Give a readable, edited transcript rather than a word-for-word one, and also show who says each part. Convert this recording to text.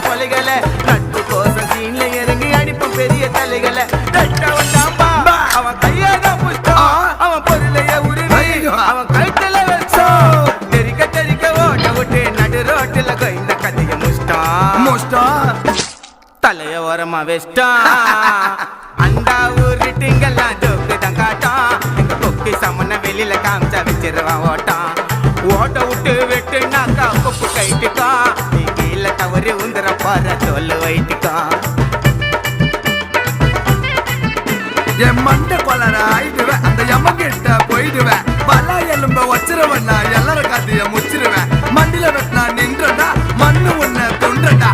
Speaker 1: கொலைகளை நட்பு கோசம் சீன்ல இறங்கி அடிப்போம் பெரிய தலைகளை அவன் கையாதான் புஷ்டம் அவன் பொருளைய உருவி அவன் கழுத்துல வச்சோம் தெரிக்க தெரிக்க ஓட்ட விட்டு நடு ரோட்டுல இந்த கதைய முஷ்டம் தலைய ஓரமா வெஸ்டான் அந்த ஊரு டிங்கெல்லாம் ஜோக்கு தான் காட்டான் எங்க கொக்கி சமன வெளியில காமிச்சா வச்சிருவான் ஓட்டான் ஓட்ட விட்டு வெட்டுனாக்கா கொப்பு கைட்டுக்கா நீ கீழே தவறி உந்துற பாரு சொல்லு வைட்டுக்கான்
Speaker 2: என் மண்டை கொலர ஆயிடுவேன் அந்த எம்மகிட்ட போயிடுவேன் பலா எலும்ப வச்சிருவேன் நான் எல்லார காத்திய முச்சிருவேன் மண்டில வெட்டினா நின்றா மண்ணு உன்ன தொண்டா